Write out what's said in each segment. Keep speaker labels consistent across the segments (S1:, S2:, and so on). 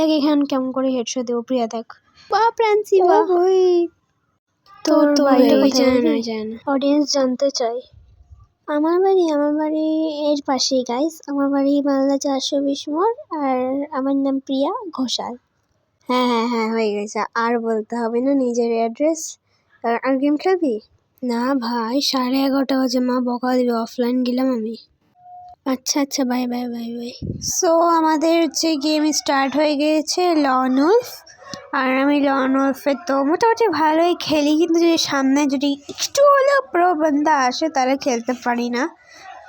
S1: দেখ এখানে কেমন করে হেডশট দেবো প্রিয়া দেখ। বাহ প্রান্সি বাহ ভাই। তোর বাড়িটা কোথায় জানে অডিয়েন্স জানতে চাই। আমার বাড়ি এর পাশেই গাইস। আমার বাড়ি মালদা 420 মোড় আর আমার নাম প্রিয়া ঘোষাল। হ্যাঁ হয়ে গেছে, আর বলতে হবে না নিজের অ্যাড্রেস। আর গেম খেলবি? না ভাই 11:30 বাজে, মা বকা দিবে, অফলাইন গেলাম আমি। আচ্ছা bye bye bye bye. So আমাদের হচ্ছে গেম স্টার্ট হয়ে গিয়েছে লন উলফ। আর আমি লন উলফে তো মোটামুটি ভালোই খেলি, কিন্তু যদি সামনে যদি একটু হলেও প্রো বান্দা আসে তাহলে খেলতে পারি না।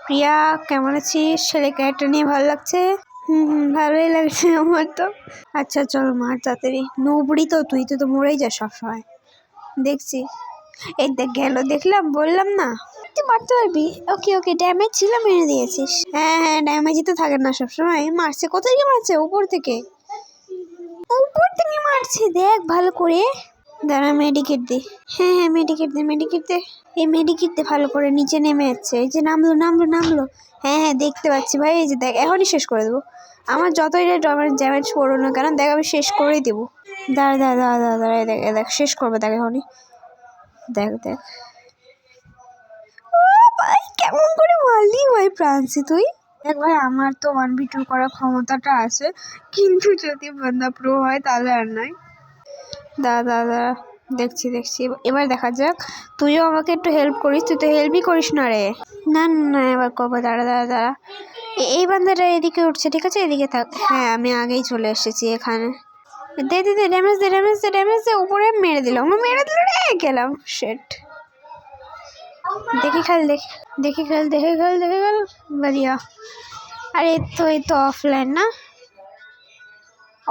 S1: প্রিয়া কেমন আছিস? ছেলে ক্যারেক্টার নিয়ে ভালো লাগছে? ভালোই লাগছে আমার তো। আচ্ছা চল মার তাড়াতাড়ি। নোবড়ি তো তুই তো মরেই যাস সবসময় দেখছি। এই দেখ গেল, দেখলাম বললাম না তুই মারতে পারবি। ওকে ড্যামেজ ছিল, মেরে দিয়েছিস। হ্যাঁ ড্যামেজই তো থাকে না সবসময়। মারছে, কোথায় গিয়ে মারছে? উপর থেকে মারছে, দেখ ভালো করে। দাঁড়া মেডিকেট দে। হ্যাঁ মেডিকেট দে। এই মেডিকেট দে ভালো করে। নিচে নেমে যাচ্ছে, এই যে নামলো। হ্যাঁ দেখতে পাচ্ছি ভাই, এই যে দেখ এখনই শেষ করে দেবো। আমার যতই ড্যামেজ পড়ো না কেন, দেখ আমি শেষ করেই দেবো। দাঁড়া দেখ শেষ করবে, দেখ এখনই দেখ। ভাই কেমন করে মারলি ভাই প্রান্সি তুই? দেখ ভাই আমার তো 1v2 করার ক্ষমতাটা আছে, কিন্তু যদি বান্দা প্রো হয় তাহলে আর নয়। দাদা দেখছি এবার দেখা যাক। তুইও আমাকে একটু হেল্প করিস, তুই তো হেল্পই করিস না রে। না এবার করবো। দাঁড়া এই বান্দাটা এদিকে উঠছে, ঠিক আছে এদিকে থাক। হ্যাঁ আমি আগেই চলে এসেছি এখানে। দে ড্যামেজ দে উপরে মেরে দিল রে। গেলাম শেট। দেখি খেল বাড়িয়া। আরে এই তো অফলাইন না।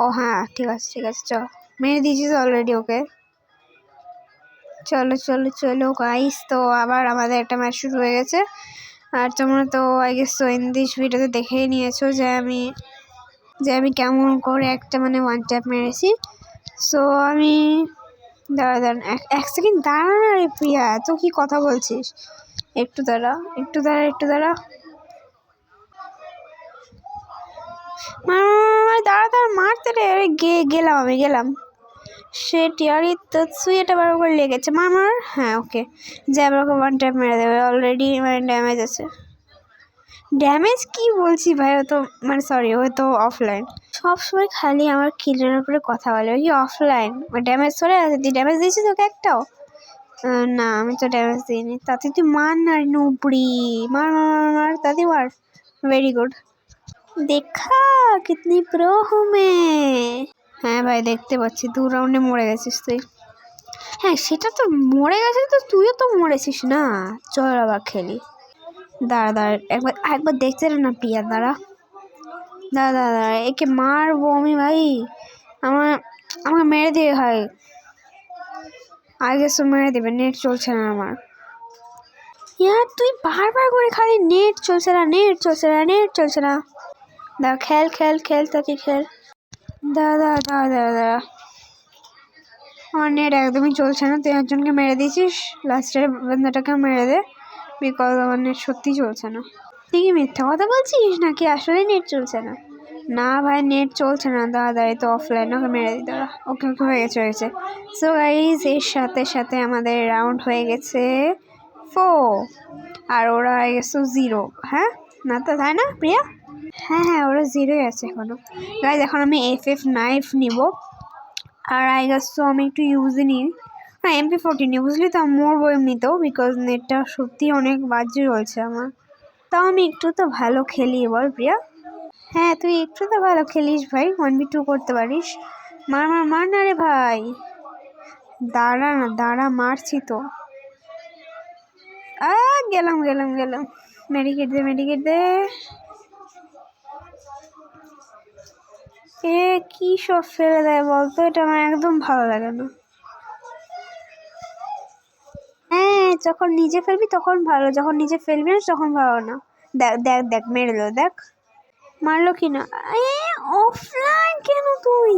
S1: ও হ্যাঁ ঠিক আছে চল। মেরে দিয়েছিস অলরেডি ওকে। চলো গাইস, তো আবার আমাদের একটা ম্যাচ শুরু হয়ে গেছে। আর তোমরা তো আই গেস তো ইন দিস ভিডিওতে দেখেই নিয়েছো যে আমি কেমন করে একটা ওয়ান ট্যাপ মেরেছি। সো আমি দাঁড়া এক সেকেন্ড দাঁড়া না রে প্রিয়া, এত কি কথা বলছিস? একটু দাঁড়া। দাঁড়া মারতে রে। গেলাম সে টিয়ারি তো সুইটা বারবার করে লেগেছে। মার। হ্যাঁ ওকে, যে আবার ওকে ওয়ান ট্যাপ মেরে দেবে। অলরেডি ড্যামেজ আছে। ড্যামেজ কি বলছি ভাই, ও তো সরি ও তো অফলাইন। সবসময় খালি আমার কিলের উপরে কথা বলে। ওই অফলাইন ড্যামেজ সরে আছে। তুই ড্যামেজ দিয়েছিস ওকে একটাও? না আমি তো ড্যামেজ দিইনি। তাতে তুই মার না নুবড়ি। মার তাতে মার। Very good. देखा कितनी प्रो हूँ मैं। হ্যাঁ ভাই দেখতে পাচ্ছি 2 রাউন্ডে মরে গেছিস তুই। হ্যাঁ সেটা তো মরে গেছিস, তো তুইও তো মরেছিস না। চল আবার খেলি। দাঁড়া একবার দেখতে না প্রিয়া। দাঁড়া একে মারবো আমি ভাই। আমার মেরে দিয়ে ভাই। আগে তো মেরে দেবে, নেট চলছে না আমার। ইয়ার তুই বারবার করে খালি নেট চলছে না। দাঁড়া খেল তাকে খেল। দাঁড়া আমার নেট একদমই চলছে না। তুই একজনকে মেরে দিয়েছিস, লাস্টের বান্দাটাকে মেরে দে, বিকজ আমার নেট সত্যি চলছে না। তুই কি মিথ্যা কথা বলছিস নাকি আসলে নেট চলছে না? না ভাই নেট চলছে না। দাঁড়া এই তো অফলাইন, ওকে মেরে দিই। দাঁড়া ওকে হয়ে গেছে। সো গাইজ এর সাথে আমাদের রাউন্ড হয়ে গেছে 4 আর ওরা হয়ে গেছে 0। হ্যাঁ না তো তাই না প্রিয়া? হ্যাঁ ওরা 0-ই আছে এখনো। গাইজ এখন আমি FF নাইফ নিব। আর আই গেস তো আমি একটু ইউজই নিই। MP40 নিই, বুঝলি তো মরবো এমনিতেও, বিকজ নেটটা সত্যি অনেক বাজে চলছে আমার। তাও আমি একটু তো ভালো খেলি বল প্রিয়া। হ্যাঁ তুই একটু তো ভালো খেলিস ভাই, 1v2 করতে পারিস। মার না রে ভাই। দাঁড়া মারছি তো। গেলাম মেডিকেট দে। এ কি সব ফেলে দেয় বলতো, এটা আমার একদম ভালো লাগে না। হ্যাঁ যখন নিজে ফেলবি তখন ভালো, যখন নিজে ফেলবি না তখন ভালো না। দেখ মেরে লো। দেখ মারলো কি না। অফলাইন কেন তুই?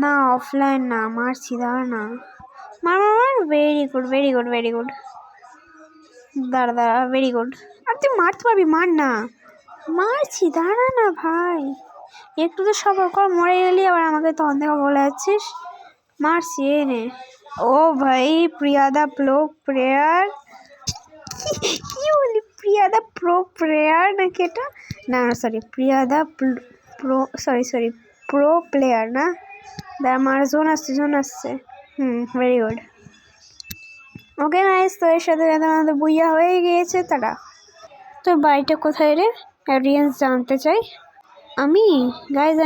S1: না অফলাইন না, মারছি। দাঁড়া না। মার। Very good. দাঁড়া ভেরি গুড। আর তুই মারতে পারবি, মার না। মারছি দাঁড়া না ভাই। একটু তো সবার কর, মরে গেলি আবার আমাকে তখন থেকে বলে যাচ্ছিস। মারছি এই নে। ও ভাই প্রিয়াদা প্রো প্লেয়ার, কি বলি প্রিয়াদা প্রো প্লেয়ার নাকি এটা? না সরি প্রিয়াদা প্রো, সরি প্রো প্লেয়ার না। আমার জোন আসছে। Very good. ওকে নাইস, তো এর সাথে আমাদের বুইয়া হয়ে গিয়েছে তারা। তোর বাড়িটা কোথায় রে? অডিয়েন্স জানতে চাই। আমি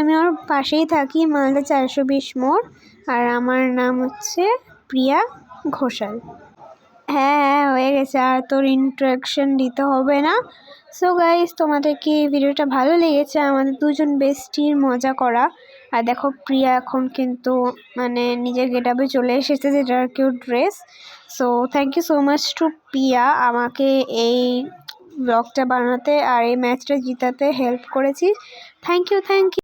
S1: আমি ওর পাশেই থাকি, মালদা 420 মোড়। আর আমার নাম হচ্ছে প্রিয়া ঘোষাল। হ্যাঁ হয়ে গেছে, আর তোর ইন্ট্রোডাকশন দিতে হবে না। সো গাইস, তোমাদের কি ভিডিওটা ভালো লেগেছে? আমাদের দুজন বেস্টির মজা করা। আর দেখো প্রিয়া এখন কিন্তু মানে নিজের গেটআপে চলে এসেছে, যেটা কেউ dress. So thank you so much to Priya, আমাকে এই ব্লগটা বানাতে আর এই ম্যাচটা জিতাতে হেল্প করেছিস। Thank you.